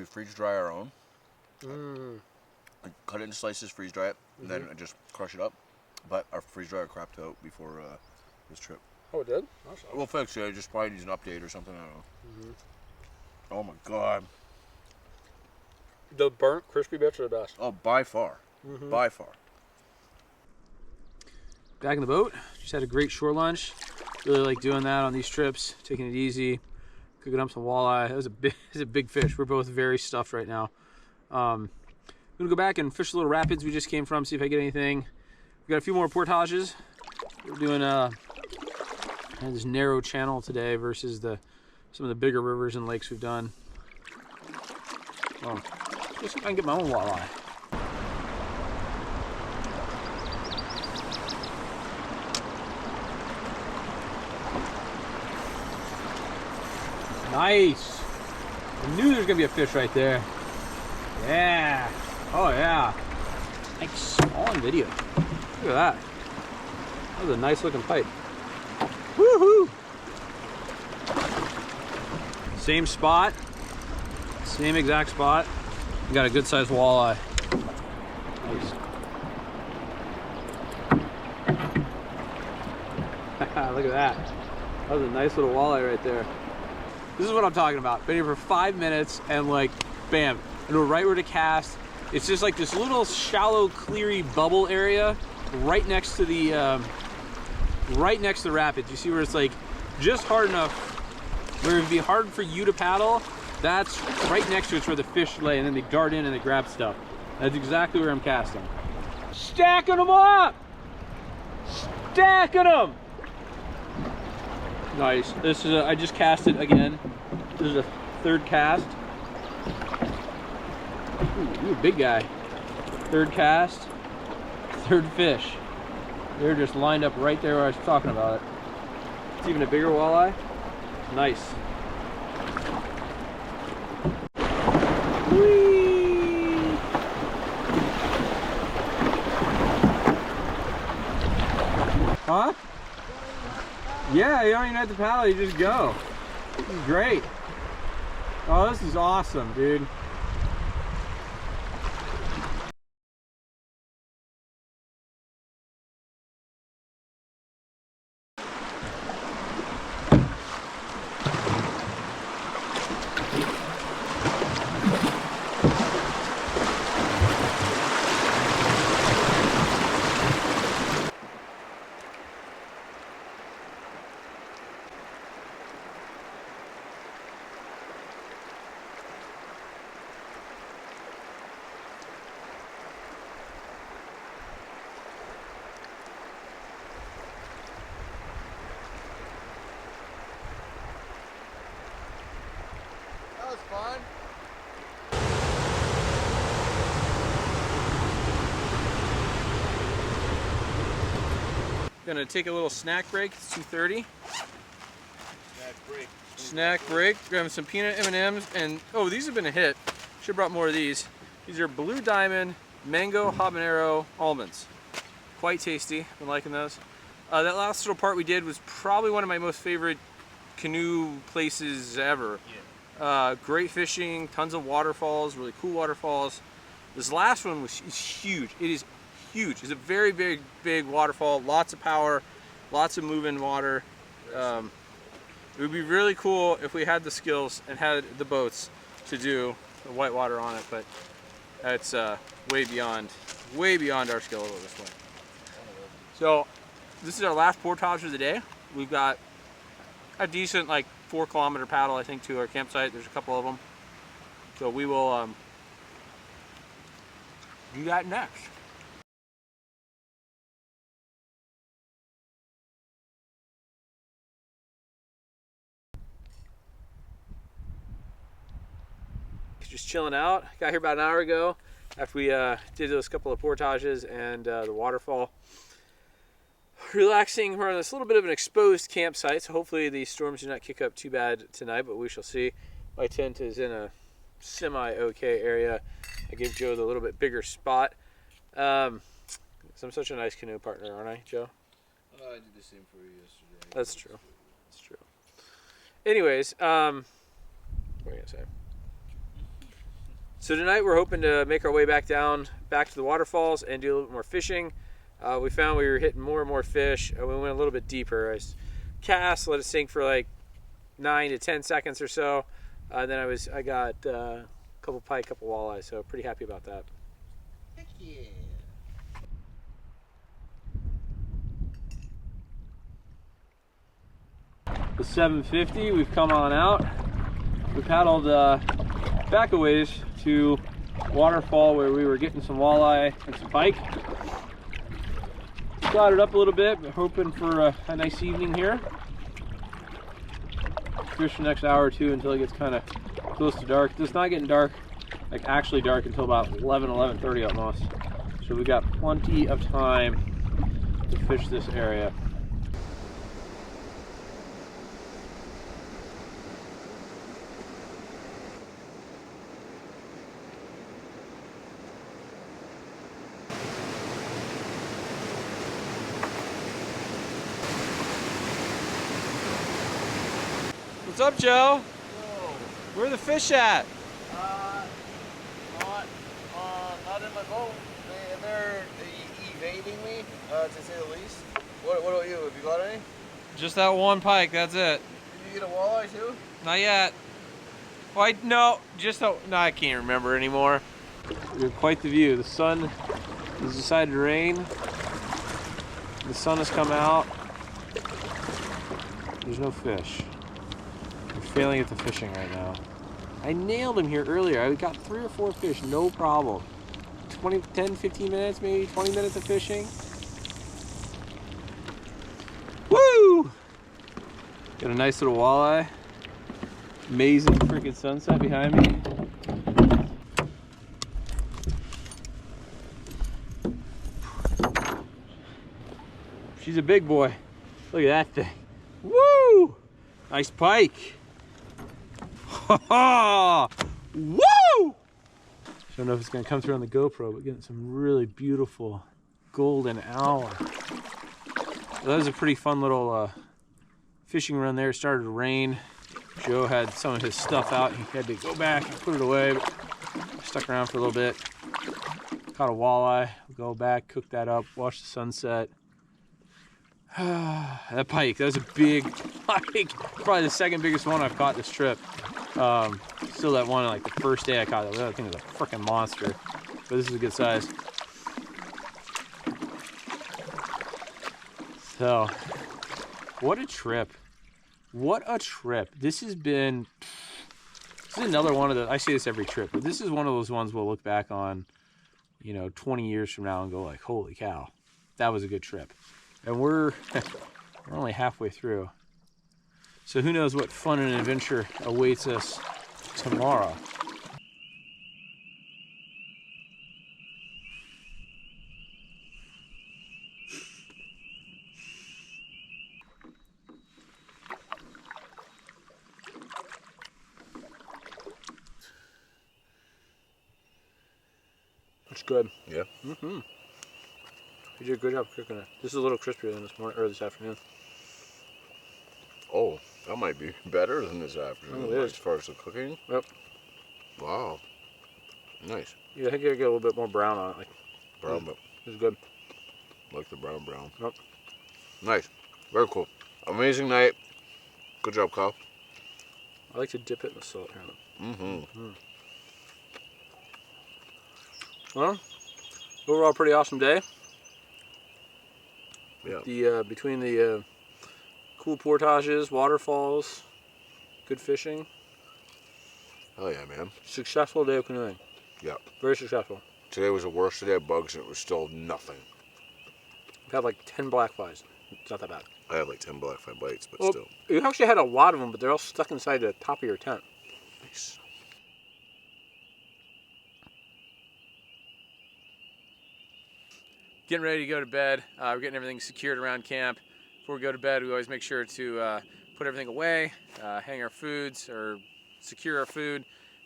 freeze dry our own. I cut it into slices, freeze dry it, and then I just crush it up. But our freeze dryer crapped out before this trip. Oh, it did? Awesome. We'll fix it. I just probably needs an update or something. I don't know. Oh my god. The burnt crispy bits are the best. Oh, by far. By far. Back in the boat. Just had a great shore lunch. Really like doing that on these trips. Taking it easy. Cooking up some walleye. That was a big fish. We're both very stuffed right now. I'm gonna go back and fish the little rapids we just came from. See if I get anything. We got a few more portages. We're doing this narrow channel today versus some of the bigger rivers and lakes we've done. Well, just see if I can get my own walleye. Nice. I knew there was gonna be a fish right there. Yeah. Oh yeah. Nice. All on video. Look at that. That was a nice looking pipe. Woohoo! Same spot. Same exact spot. We got a good sized walleye. Nice. Look at that. That was a nice little walleye right there. This is what I'm talking about. Been here for 5 minutes and like, bam, I know right where to cast. It's just like this little shallow, cleary bubble area right next to the rapids. You see where it's like just hard enough where it'd be hard for you to paddle. That's right next to it's where the fish lay, and then they dart in and they grab stuff. That's exactly where I'm casting. Stacking them up! Stacking them! Nice. This is I just cast it again. This is a third cast. Ooh, you're a big guy. Third cast, third fish. They're just lined up right there where I was talking about it. It's even a bigger walleye. Nice. Whee! Huh? Yeah, you don't even have to paddle, you just go. This is great. Oh, this is awesome, dude. That was fun. Gonna take a little snack break. It's 2:30. Snack break. Snack break. Grab some peanut M&Ms, and oh, these have been a hit. Should have brought more of these. These are Blue Diamond Mango Habanero Almonds. Quite tasty. Been liking those. That last little part we did was probably one of my most favorite canoe places ever. Yeah. Great fishing, tons of waterfalls, really cool waterfalls. This last one is huge. It is huge. It's a very big waterfall. Lots of power, lots of moving water. It would be really cool if we had the skills and had the boats to do the whitewater on it, but that's way beyond our skill level at this point. So this is our last portage of the day. We've got a decent like 4-kilometer paddle, I think, to our campsite. There's a couple of them. So we will do that next. Just chilling out. Got here about an hour ago after we did those couple of portages and the waterfall. Relaxing. We're on this little bit of an exposed campsite, so hopefully the storms do not kick up too bad tonight, but we shall see. My tent is in a semi-okay area. I gave Joe the little bit bigger spot. So I'm such a nice canoe partner, aren't I, Joe? I did the same for you yesterday. That's true. That's true. Anyways, What are you gonna say? So tonight we're hoping to make our way back to the waterfalls and do a little bit more fishing. We found we were hitting more and more fish, and we went a little bit deeper. I cast, let it sink for like 9 to 10 seconds or so. Then I got a couple pike, couple walleyes, so pretty happy about that. Heck yeah. The 750, we've come on out. We paddled back a ways to waterfall where we were getting some walleye and some pike. Clouded up a little bit, but hoping for a nice evening here. Fish the next hour or two until it gets kind of close to dark. It's not getting dark, like actually dark, until about 11:30 almost. So we got plenty of time to fish this area. What's up, Joe? Whoa. Where are the fish at? Not in my boat. They're evading me, to say the least. What about you? Have you got any? Just that one pike, that's it. Did you get a walleye too? Not yet. Why? No, no, I can't remember anymore. We have quite the view. The sun has decided to rain. The sun has come out. There's no fish. We're failing at the fishing right now. I nailed him here earlier. I got 3 or 4 fish, no problem. 10, 15 minutes, maybe 20 minutes of fishing. Woo! Got a nice little walleye. Amazing freaking sunset behind me. She's a big boy. Look at that thing. Woo! Nice pike. Ha ha! Woo! I don't know if it's gonna come through on the GoPro, but getting some really beautiful golden hour. Well, that was a pretty fun little fishing run there. It started to rain. Joe had some of his stuff out. He had to go back and put it away, but stuck around for a little bit. Caught a walleye. We'll go back, cook that up, watch the sunset. That pike, that was a big pike. Probably the second biggest one I've caught this trip. Still that one, like the first day I caught it. That thing was a freaking monster. But this is a good size. So, what a trip. What a trip. This is another one of the, I say this every trip, but this is one of those ones we'll look back on, 20 years from now and go like, holy cow, that was a good trip. And we're only halfway through. So who knows what fun and adventure awaits us tomorrow. It's good. Yeah. Mm-hmm. You did a good job cooking it. This is a little crispier than this morning or this afternoon. Oh, that might be better than this afternoon. Oh, it is. As far as the cooking. Yep. Wow. Nice. Yeah, I think you gotta get a little bit more brown on it. Like Brown, but this is good. like the brown. Yep. Nice. Very cool. Amazing night. Good job, Kyle. I like to dip it in the salt here. Mm-hmm. Well, overall, pretty awesome day. Yeah. Between the cool portages, waterfalls, good fishing. Hell yeah, man. Successful day of canoeing. Yeah. Very successful. Today was the worst day of bugs, and it was still nothing. We've had like 10 black flies. It's not that bad. I had like 10 blackfly bites, but Well, still. you actually had a lot of them, but they're all stuck inside the top of your tent. Nice. Getting ready to go to bed. We're getting everything secured around camp. Before we go to bed, we always make sure to put everything away, hang our foods or secure our food,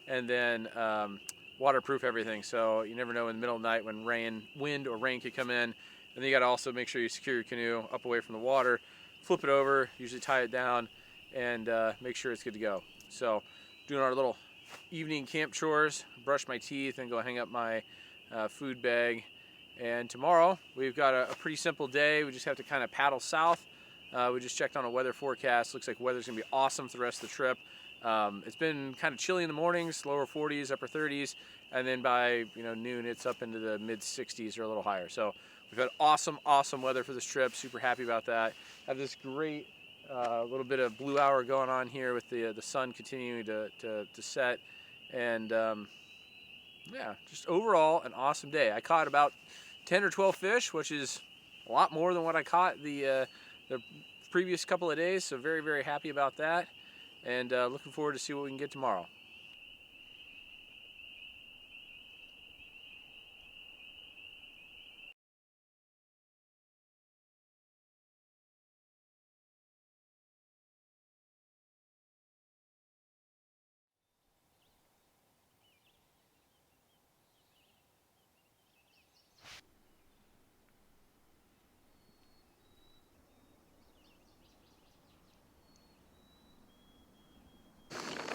and then waterproof everything. So you never know in the middle of the night when wind or rain could come in. And then you got to also make sure you secure your canoe up away from the water, flip it over, usually tie it down, and make sure it's good to go. So doing our little evening camp chores, brush my teeth, and go hang up my food bag. And tomorrow we've got a pretty simple day. We just have to kind of paddle south. We just checked on a weather forecast. Looks like weather's gonna be awesome for the rest of the trip. It's been kind of chilly in the mornings, lower 40s, upper 30s, and then by noon it's up into the mid 60s or a little higher. So we've had awesome weather for this trip. Super happy about that. Have this great little bit of blue hour going on here with the sun continuing to set, and yeah, just overall an awesome day. I caught about 10 or 12 fish, which is a lot more than what I caught the previous couple of days. So very happy about that, and looking forward to see what we can get tomorrow.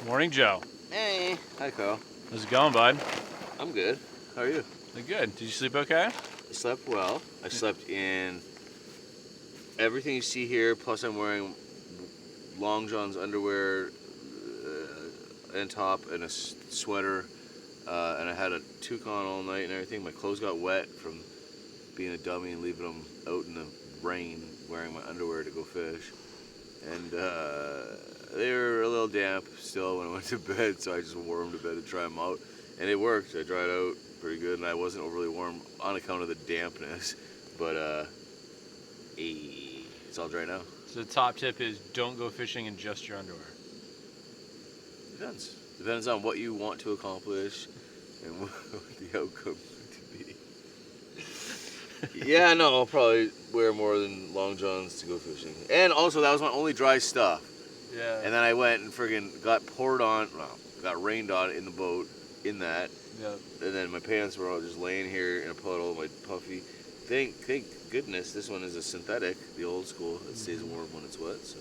Morning, Joe. Hey. Hi, Carl. How's it going, bud? I'm good. How are you? Good. Did you sleep okay? I slept well. I slept in everything you see here, plus I'm wearing long johns, underwear, and top, and a sweater, and I had a toucan all night and everything. My clothes got wet from being a dummy and leaving them out in the rain, wearing my underwear to go fish. And they were a little damp still when I went to bed, so I just wore them to bed to try them out. And it worked. I dried out pretty good, and I wasn't overly warm on account of the dampness. But it's all dry now. So the top tip is don't go fishing in just your underwear. Depends. Depends on what you want to accomplish and what the outcome to be. Yeah, no, I'll probably wear more than long johns to go fishing. And also, that was my only dry stuff. Yeah. And then I went and friggin' got rained on in the boat in that. Yeah. And then my pants were all just laying here in a puddle, my puffy. Thank goodness this one is a synthetic, the old school. It stays warm when it's wet. So.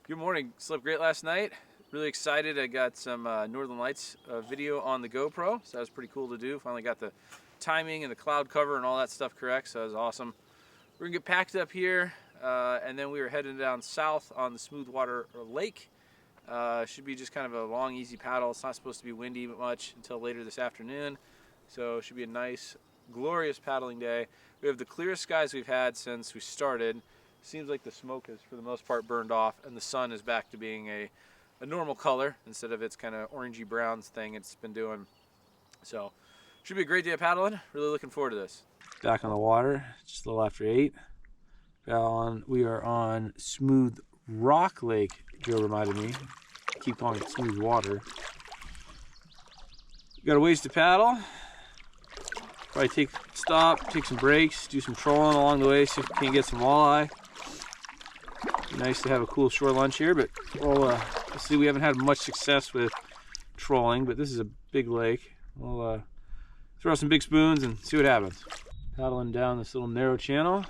Good morning. Slept great last night. Really excited. I got some Northern Lights video on the GoPro, so that was pretty cool to do. Finally got the timing and the cloud cover and all that stuff correct, so that was awesome. We're gonna get packed up here, and then we were heading down south on the smooth water lake. Should be just kind of a long, easy paddle. It's not supposed to be windy much until later this afternoon, so it should be a nice, glorious paddling day. We have the clearest skies we've had since we started. Seems like the smoke is for the most part burned off, and the sun is back to being a normal color instead of its kind of orangey browns thing it's been doing. So should be a great day of paddling. Really looking forward to this. Back on the water, just a little after 8. We are on Smooth Rock Lake, Joe reminded me. Keep calling it smooth water. Got a ways to paddle. Probably take some breaks, do some trolling along the way, see if we can get some walleye. Be nice to have a cool shore lunch here, but we'll see. We haven't had much success with trolling, but this is a big lake. We'll throw some big spoons and see what happens. Paddling down this little narrow channel,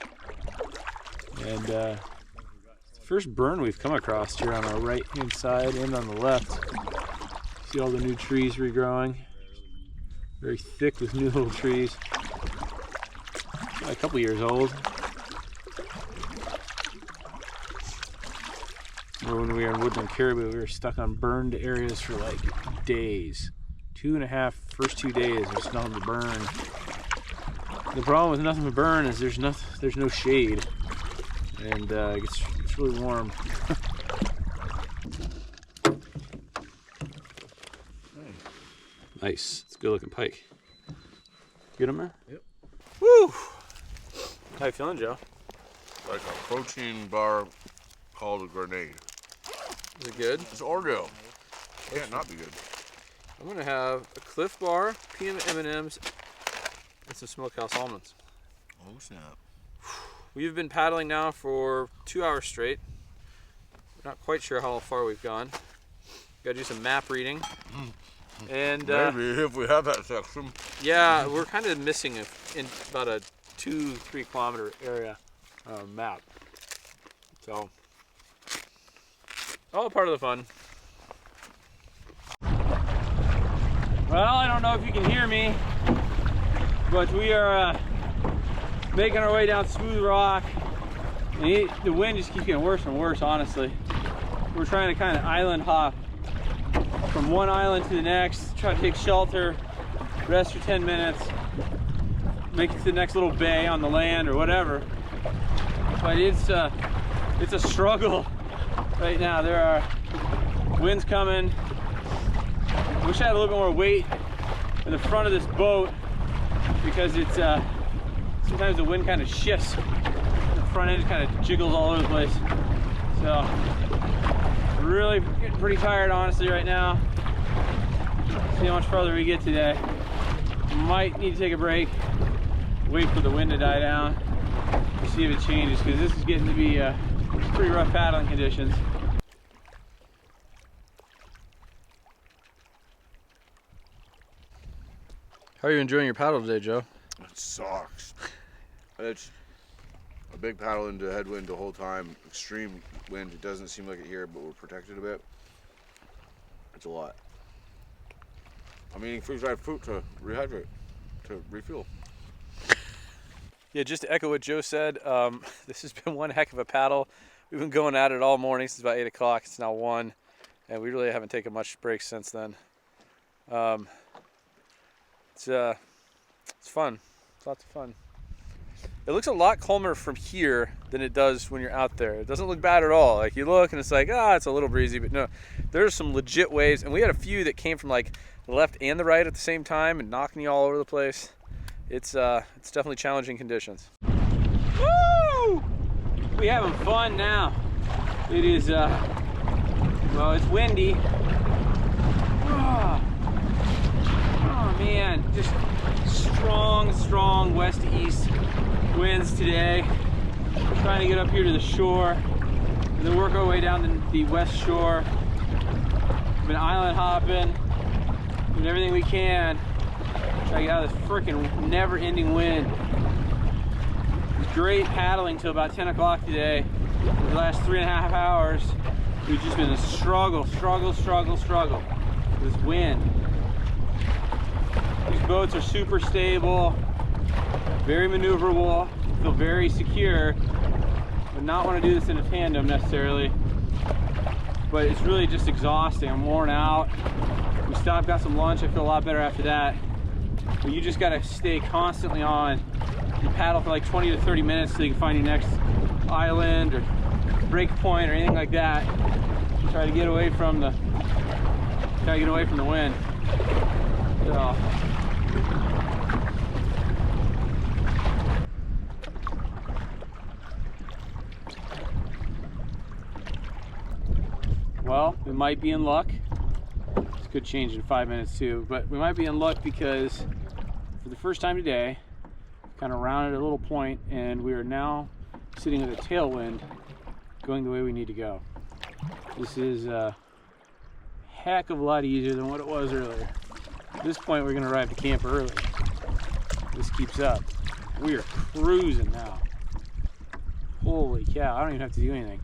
and it's the first burn we've come across here on our right hand side and on the left. See all the new trees regrowing, very thick with new little trees. A couple years old. Remember when we were in Woodland Caribou, we were stuck on burned areas for like days. 2.5 first 2 days, there's nothing to burn. The problem with nothing to burn is there's no shade, and it gets really warm. Nice, it's a good looking pike. Get him there? Yep. Woo! How you feeling, Joe? Like a protein bar called a grenade. Is it good? It's Oreo. Can't not be good. I'm gonna have a Cliff Bar, peanut M&Ms, and some smokehouse almonds. Oh snap! We've been paddling now for 2 hours straight. Not quite sure how far we've gone. Got to do some map reading. And maybe if we have that section. Yeah, we're kind of missing in about a 2-3 kilometer area map. So all part of the fun. Well, I don't know if you can hear me, but we are making our way down smooth rock. And the wind just keeps getting worse and worse, honestly. We're trying to kind of island hop from one island to the next, try to take shelter, rest for 10 minutes, make it to the next little bay on the land or whatever. But it's a struggle right now. There are winds coming. I wish I had a little bit more weight in the front of this boat because it's sometimes the wind kind of shifts. The front end kind of jiggles all over the place. So really getting pretty tired honestly right now. See how much farther we get today. Might need to take a break, wait for the wind to die down, to see if it changes, because this is getting to be pretty rough paddling conditions. How are you enjoying your paddle today, Joe? It sucks. It's a big paddle into headwind the whole time. Extreme wind. It doesn't seem like it here, but we're protected a bit. It's a lot. I'm eating freeze-dried fruit to rehydrate, to refuel. Yeah, just to echo what Joe said, this has been one heck of a paddle. We've been going at it all morning since about 8 o'clock. It's now 1, and we really haven't taken much breaks since then. It's fun. It's lots of fun. It looks a lot calmer from here than it does when you're out there. It doesn't look bad at all. Like you look and it's like, it's a little breezy, but no, there's some legit waves. And we had a few that came from like the left and the right at the same time and knocked me all over the place. It's definitely challenging conditions. Woo! We having fun now. It is, well, it's windy. Oh man, just strong west to east winds today. We're trying to get up here to the shore and then work our way down the west shore. We've been island hopping, doing everything we can to try to get out of this freaking never-ending wind. It was great paddling till about 10 o'clock today. For the last 3.5 hours, we've just been a struggle with this wind. These boats are super stable, very maneuverable, feel very secure. Would not want to do this in a tandem necessarily, but it's really just exhausting. I'm worn out. We stopped, got some lunch. I feel a lot better after that. But you just got to stay constantly on. You paddle for like 20 to 30 minutes till you can find your next island or break point or anything like that. Try to get away from the wind. So. Well, we might be in luck. This could change in 5 minutes too, but we might be in luck because for the first time today, kind of rounded a little point and we are now sitting with a tailwind going the way we need to go. This is a heck of a lot easier than what it was earlier. At this point, we're gonna arrive to camp early. This keeps up. We are cruising now. Holy cow, I don't even have to do anything.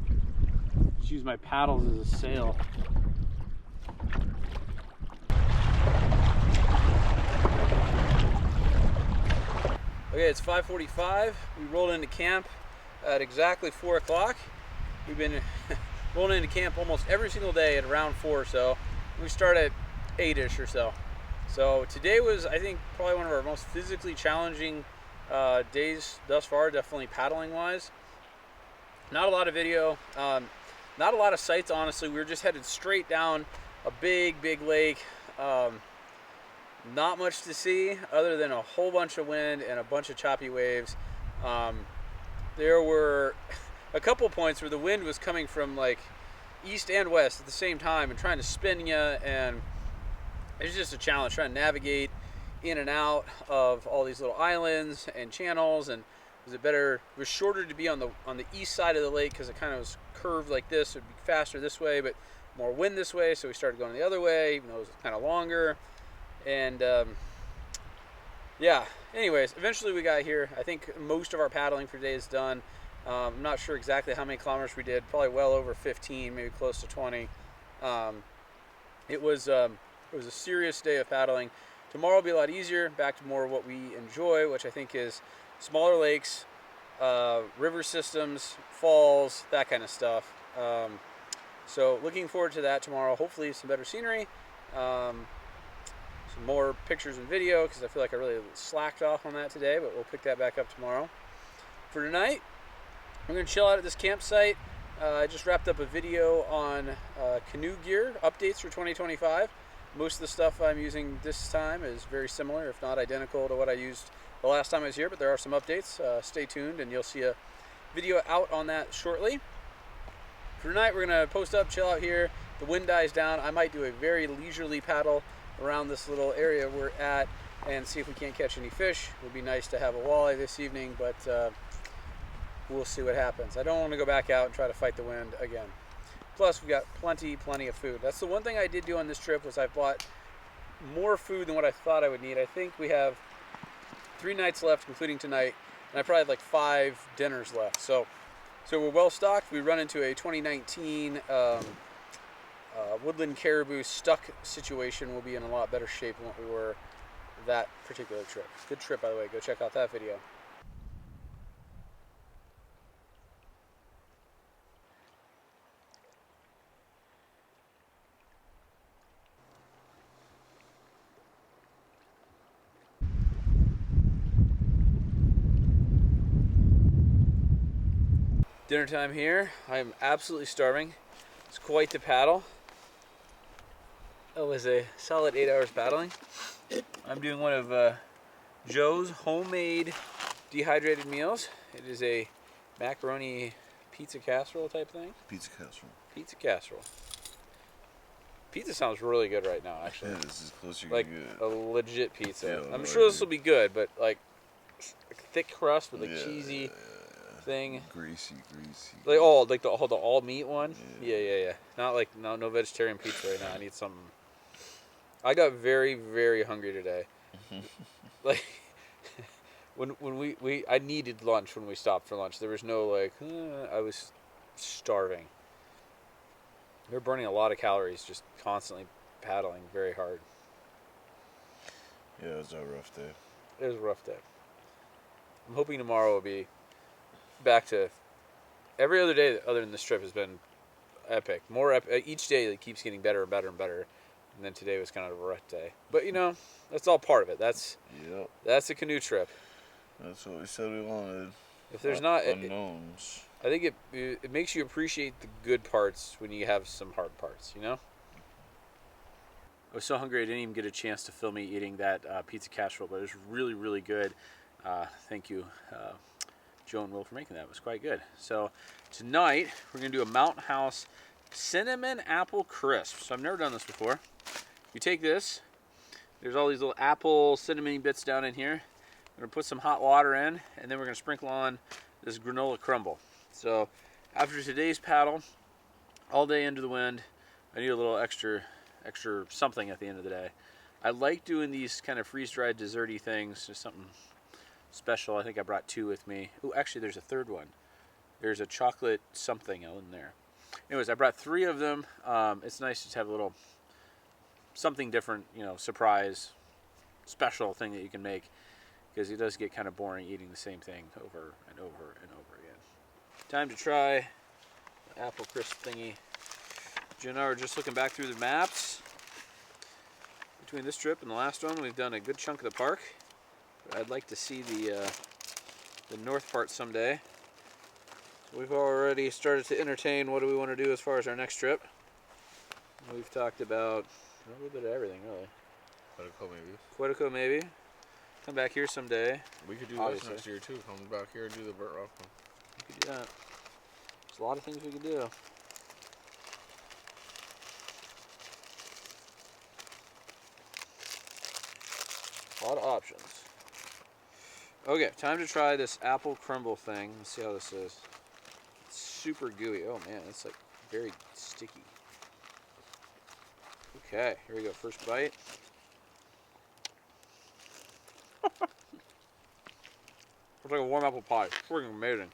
Just use my paddles as a sail. Okay, it's 5:45. We rolled into camp at exactly 4 o'clock. We've been rolling into camp almost every single day at around 4 or so. We start at 8-ish or so. So today was, I think, probably one of our most physically challenging days thus far, definitely paddling wise. Not a lot of video, not a lot of sights, honestly. We were just headed straight down a big lake. Not much to see other than a whole bunch of wind and a bunch of choppy waves. There were a couple points where the wind was coming from like east and west at the same time and trying to spin you, and it's just a challenge trying to navigate in and out of all these little islands and channels. And it was shorter to be on the east side of the lake because it kind of was curved like this. It would be faster this way, but more wind this way, so we started going the other way, even though it was kind of longer. And yeah, anyways, eventually we got here. I think most of our paddling for today is done. I'm not sure exactly how many kilometers we did, probably well over 15, maybe close to 20. It was It was a serious day of paddling. Tomorrow will be a lot easier, back to more of what we enjoy, which I think is smaller lakes, river systems, falls, that kind of stuff. So looking forward to that tomorrow. Hopefully some better scenery, some more pictures and video, because I feel like I really slacked off on that today, but we'll pick that back up tomorrow. For tonight, we're going to chill out at this campsite. I just wrapped up a video on canoe gear updates for 2025. Most of the stuff I'm using this time is very similar, if not identical to what I used the last time I was here, but there are some updates. Stay tuned and you'll see a video out on that shortly. For tonight, we're going to post up, chill out here. The wind dies down. I might do a very leisurely paddle around this little area we're at and see if we can't catch any fish. It would be nice to have a walleye this evening, but we'll see what happens. I don't want to go back out and try to fight the wind again. Plus, we've got plenty of food. That's the one thing I did do on this trip, was I bought more food than what I thought I would need. I think we have 3 nights left, including tonight, and I probably had like 5 dinners left. So we're well stocked. We run into a 2019 woodland caribou stuck situation. We'll be in a lot better shape than what we were that particular trip. Good trip, by the way. Go check out that video. Dinner time here. I'm absolutely starving. It's quite the paddle. That was a solid 8 hours paddling. I'm doing one of Joe's homemade dehydrated meals. It is a macaroni pizza casserole type thing. Pizza casserole. Pizza casserole. Pizza sounds really good right now, actually. Yeah, this is close to like good. a legit pizza. Yeah, I'm sure this will be good, but like thick crust with a cheesy thing. Greasy. Like like the all meat one. Yeah. Not like no vegetarian pizza right now. I need something. I got very, very hungry today. Like when I needed lunch when we stopped for lunch. There was no like I was starving. We were burning a lot of calories just constantly paddling very hard. Yeah, it was a rough day. It was a rough day. I'm hoping tomorrow will be back to every other day other than this trip has been epic. More epic. Each day it keeps getting better and better and better. And then today was kind of a rough day. But you know, that's all part of it. That's a canoe trip. That's what we said we wanted. If there's not unknowns, I think it makes you appreciate the good parts when you have some hard parts, you know? I was so hungry I didn't even get a chance to film me eating that pizza casserole, but it was really, really good. Thank you, Joe and Will, for making that. It was quite good. So tonight we're going to do a Mountain House cinnamon apple crisp. So I've never done this before. You take this. There's all these little apple cinnamon bits down in here. We're going to put some hot water in, and then we're going to sprinkle on this granola crumble. So after today's paddle, all day into the wind, I need a little extra something at the end of the day. I like doing these kind of freeze-dried desserty things, just something special. I think I brought 2 with me. Oh, actually there's a third one. There's a chocolate something in there. Anyways, I brought 3 of them. It's nice to have a little something different, you know, surprise, special thing that you can make, because it does get kind of boring eating the same thing over and over and over again. Time to try the apple crisp thingy. Jen and I are just looking back through the maps. Between this trip and the last one, we've done a good chunk of the park. But I'd like to see the north part someday. We've already started to entertain what do we want to do as far as our next trip. We've talked about a little bit of everything, really. Quetico maybe. Come back here someday. We could do this next year too. Come back here and do the Burt Rock one. We could do that. There's a lot of things we could do. A lot of options. Okay, time to try this apple crumble thing. Let's see how this is. It's super gooey. Oh man, it's like very sticky. Okay, here we go. First bite. It's like a warm apple pie. Freaking amazing.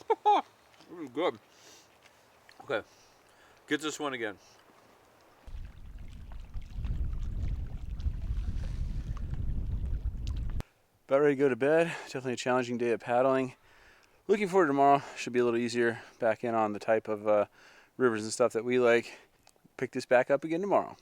This is good. Okay, get this one again. About ready to go to bed. Definitely a challenging day of paddling. Looking forward to tomorrow. Should be a little easier. Back in on the type of rivers and stuff that we like. Pick this back up again tomorrow.